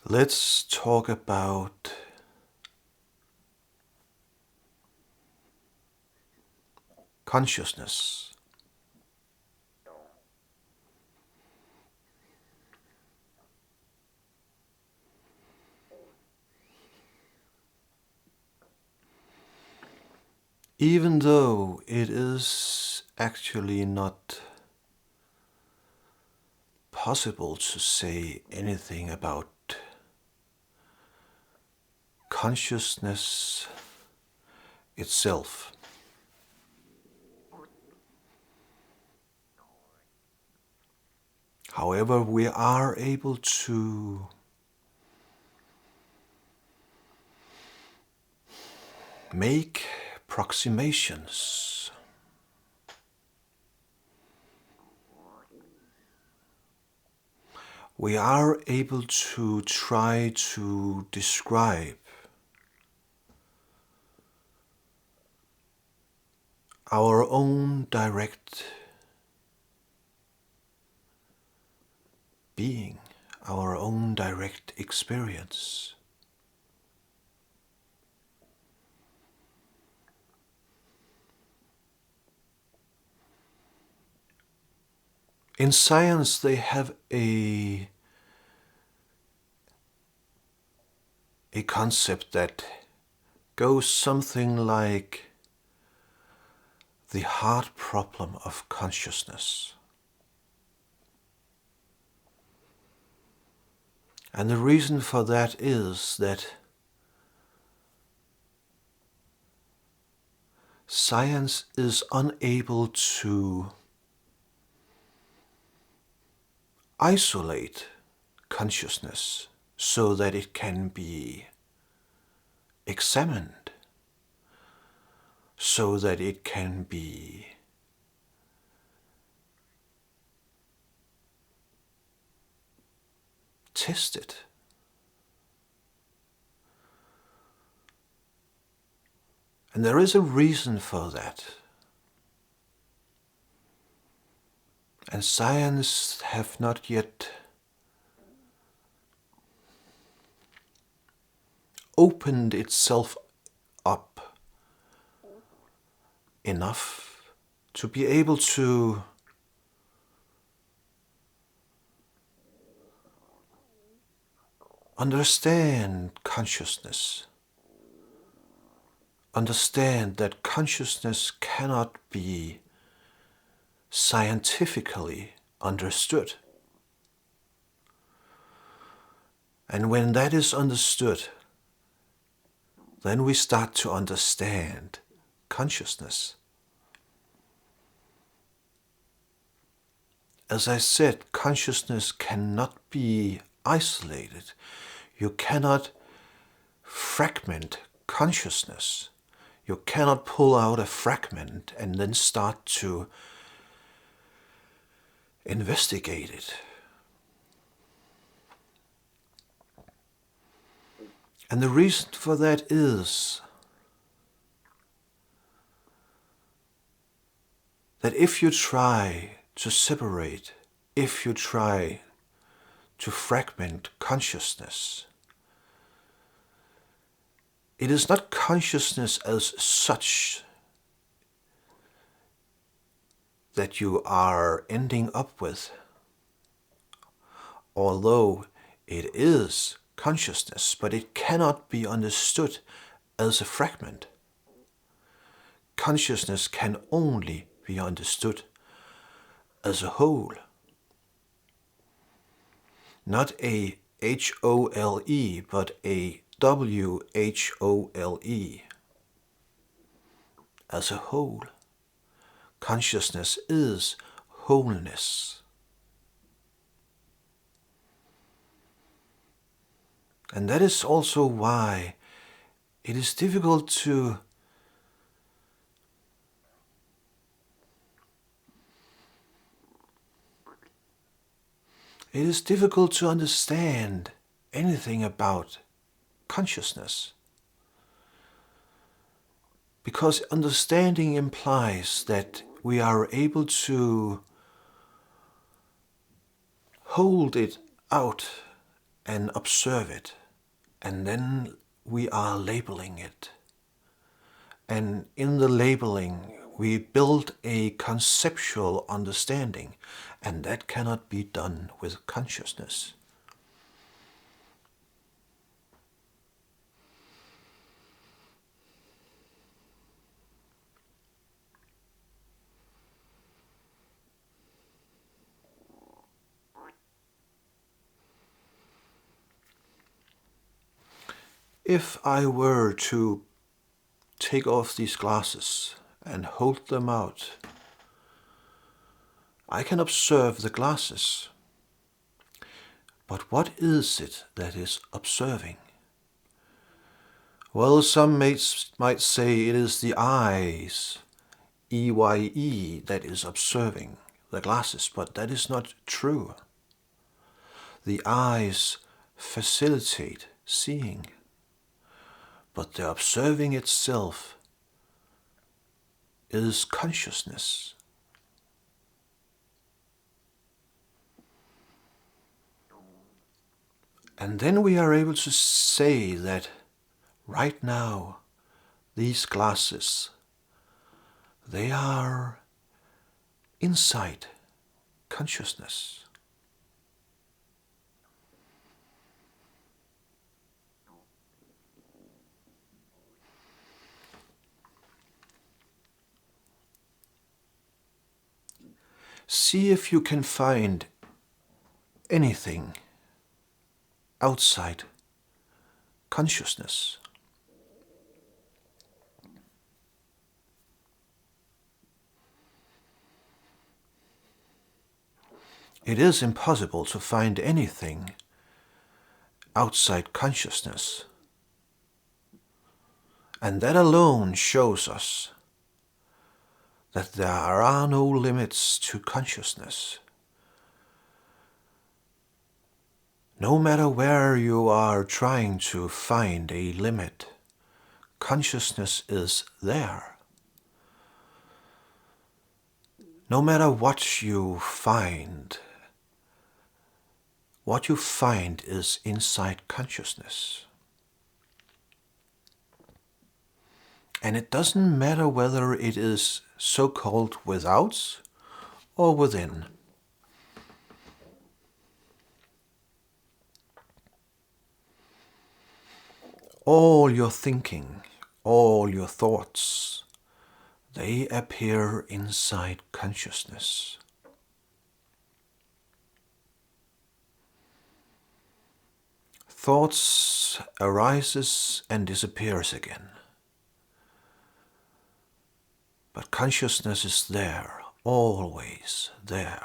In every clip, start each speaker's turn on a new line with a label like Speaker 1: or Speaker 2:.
Speaker 1: Let's talk about consciousness. Even though it is actually not possible to say anything about consciousness itself. However, we are able to make approximations. We are able to try to describe our own direct being, our own direct experience. In science, they have a concept that goes something like the hard problem of consciousness. And the reason for that is that science is unable to isolate consciousness so that it can be examined, so that it can be tested. And there is a reason for that. And science have not yet opened itself up enough to be able to understand consciousness. Understand that consciousness cannot be scientifically understood. And when that is understood, then we start to understand consciousness. As I said, consciousness cannot be isolated. You cannot fragment consciousness. You cannot pull out a fragment and then start to investigate it. And the reason for that is that if you try to separate, if you try to fragment consciousness, it is not consciousness as such that you are ending up with, although it is consciousness, but it cannot be understood as a fragment. Consciousness can only be understood as a whole. Not a H-O-L-E, but a W-H-O-L-E. As a whole. Consciousness is wholeness. And that is also why it is difficult to understand anything about consciousness. Because understanding implies that we are able to hold it out and observe it. And then we are labeling it. And in the labeling, we build a conceptual understanding, and that cannot be done with consciousness. If I were to take off these glasses and hold them out, I can observe the glasses. But what is it that is observing? Well, some might say it is the eyes, EYE, that is observing the glasses, but that is not true. The eyes facilitate seeing, but the observing itself is consciousness. And then we are able to say that right now, these glasses, they are inside consciousness. See if you can find anything outside consciousness. It is impossible to find anything outside consciousness. And that alone shows us that there are no limits to consciousness. No matter where you are trying to find a limit, consciousness is there. No matter what you find is inside consciousness. And it doesn't matter whether it is so-called without or within. All your thinking, all your thoughts, they appear inside consciousness. Thoughts arises and disappears again. But consciousness is there, always there.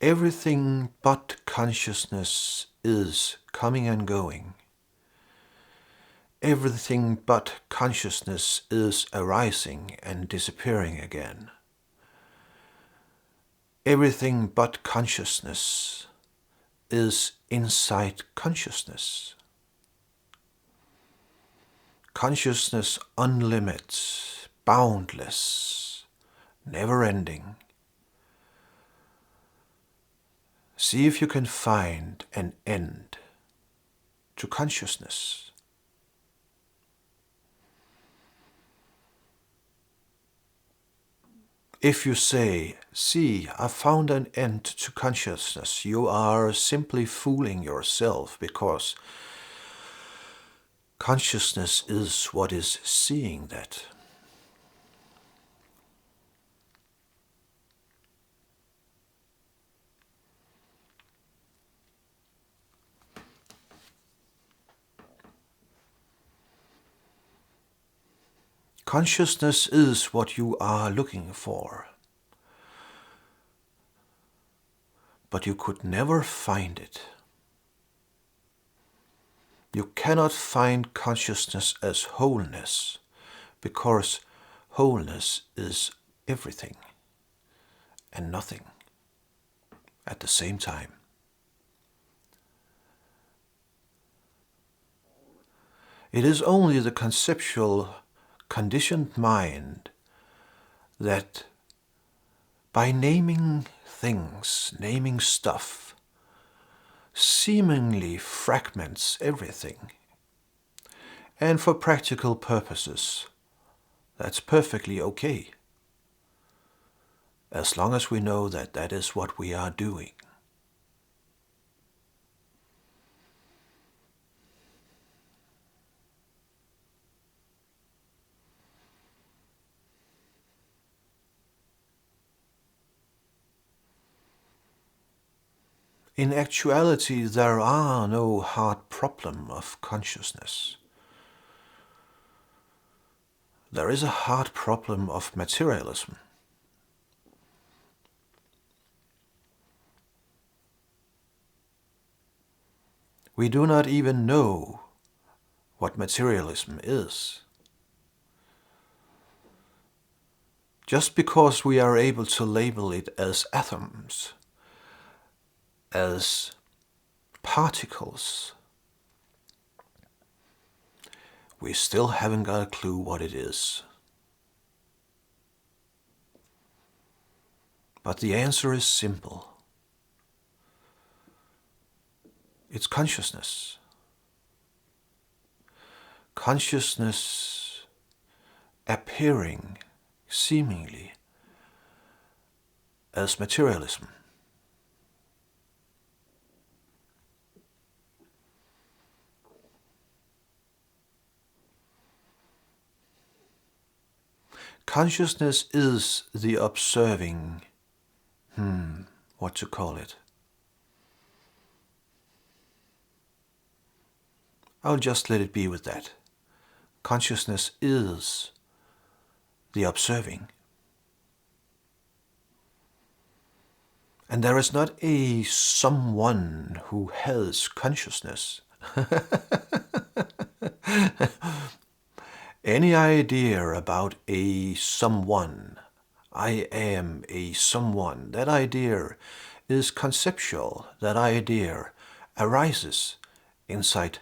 Speaker 1: Everything but consciousness is coming and going. Everything but consciousness is arising and disappearing again. Everything but consciousness is inside consciousness. Consciousness unlimited, boundless, never-ending. See if you can find an end to consciousness. If you say, see, I found an end to consciousness, you are simply fooling yourself, because consciousness is what is seeing that. Consciousness is what you are looking for. But you could never find it. You cannot find consciousness as wholeness, because wholeness is everything and nothing at the same time. It is only the conceptual, conditioned mind that by naming things, naming stuff, seemingly fragments everything. And for practical purposes, that's perfectly okay, as long as we know that that is what we are doing. In actuality, there are no hard problem of consciousness. There is a hard problem of materialism. We do not even know what materialism is. Just because we are able to label it as atoms, as particles, we still haven't got a clue what it is. But the answer is simple. It's consciousness. Consciousness appearing seemingly as materialism. Consciousness is the observing, what to call it? I'll just let it be with that. Consciousness is the observing. And there is not a someone who has consciousness. Any idea about a someone, I am a someone, that idea is conceptual. That idea arises inside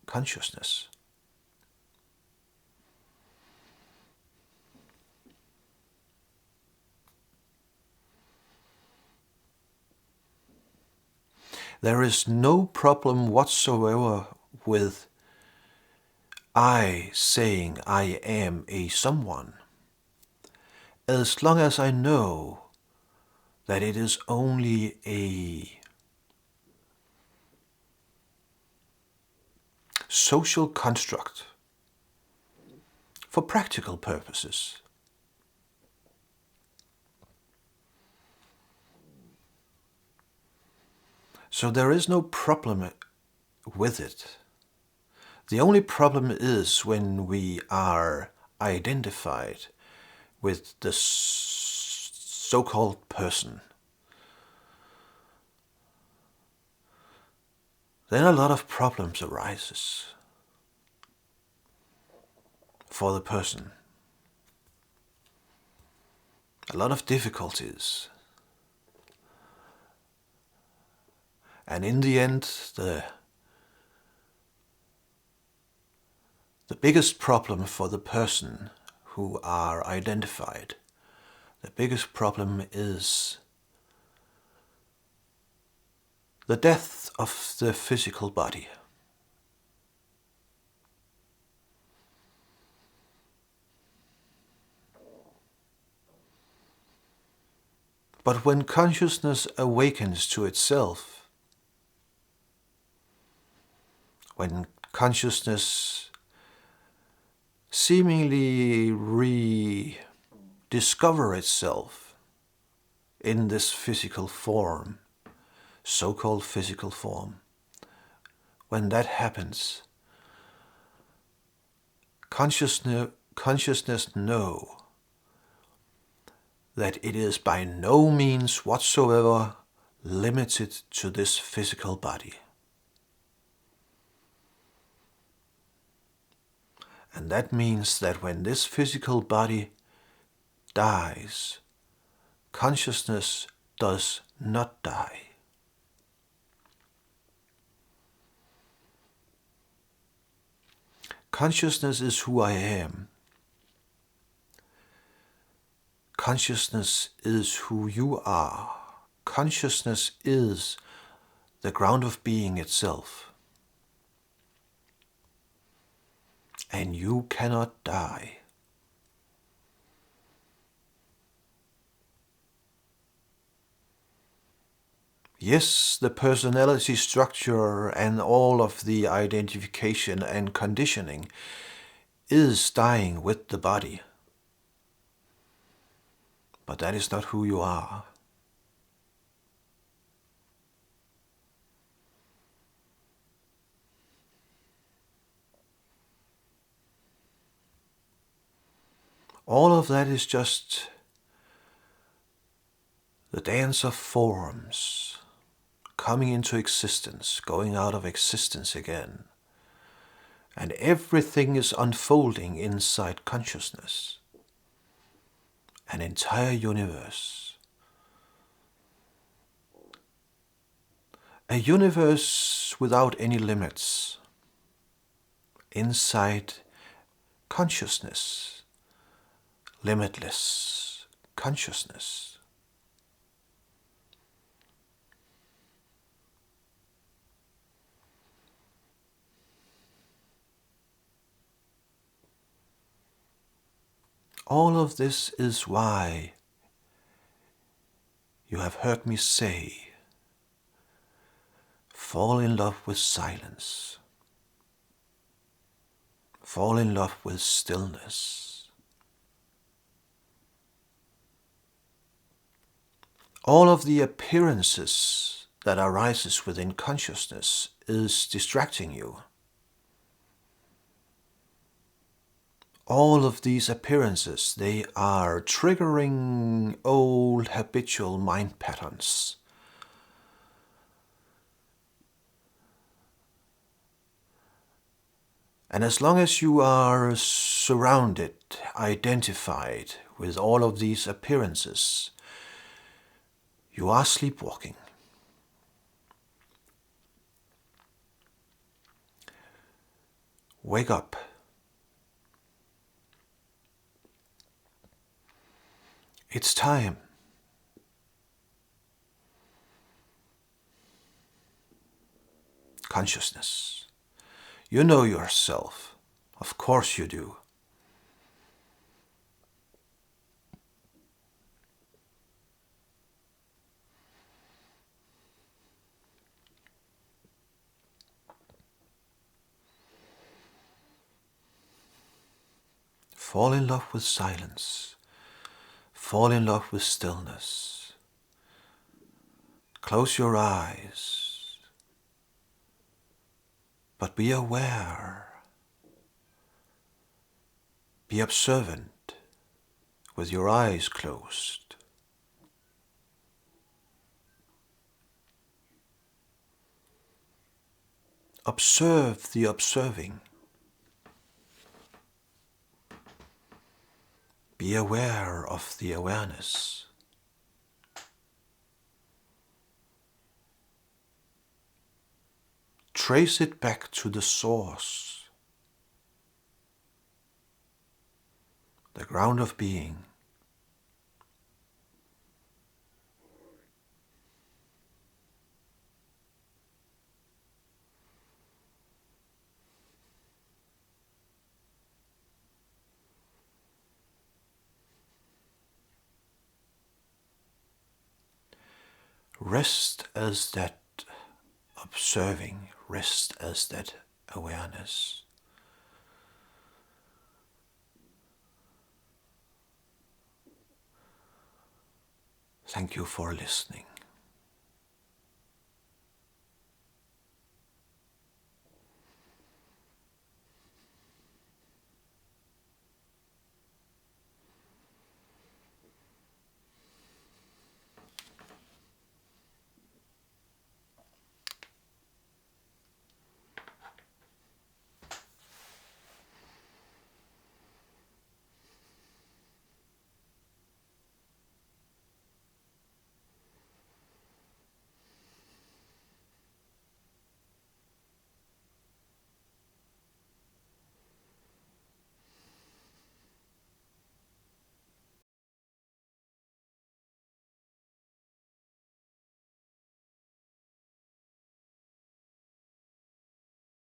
Speaker 1: consciousness. There is no problem whatsoever with I saying I am a someone, as long as I know that it is only a social construct for practical purposes. So there is no problem with it. The only problem is when we are identified with the so-called person. Then a lot of problems arises for the person. A lot of difficulties. And in the end, the biggest problem for the person who are identified, the biggest problem is the death of the physical body. But when consciousness awakens to itself, when consciousness seemingly rediscover itself in this physical form, so-called physical form, when that happens, consciousness know that it is by no means whatsoever limited to this physical body. And that means that when this physical body dies, consciousness does not die. Consciousness is who I am. Consciousness is who you are. Consciousness is the ground of being itself. And you cannot die. Yes, the personality structure and all of the identification and conditioning is dying with the body. But that is not who you are. All of that is just the dance of forms, coming into existence, going out of existence again. And everything is unfolding inside consciousness. An entire universe. A universe without any limits. Inside consciousness. Limitless consciousness. All of this is why you have heard me say, fall in love with silence. Fall in love with stillness. All of the appearances that arises within consciousness is distracting you. All of these appearances, they are triggering old habitual mind patterns. And as long as you are surrounded, identified with all of these appearances, you are sleepwalking. Wake up. It's time. Consciousness. You know yourself. Of course you do. Fall in love with silence. Fall in love with stillness. Close your eyes. But be aware. Be observant with your eyes closed. Observe the observing. Be aware of the awareness. Trace it back to the source, the ground of being. Rest as that observing, rest as that awareness. Thank you for listening.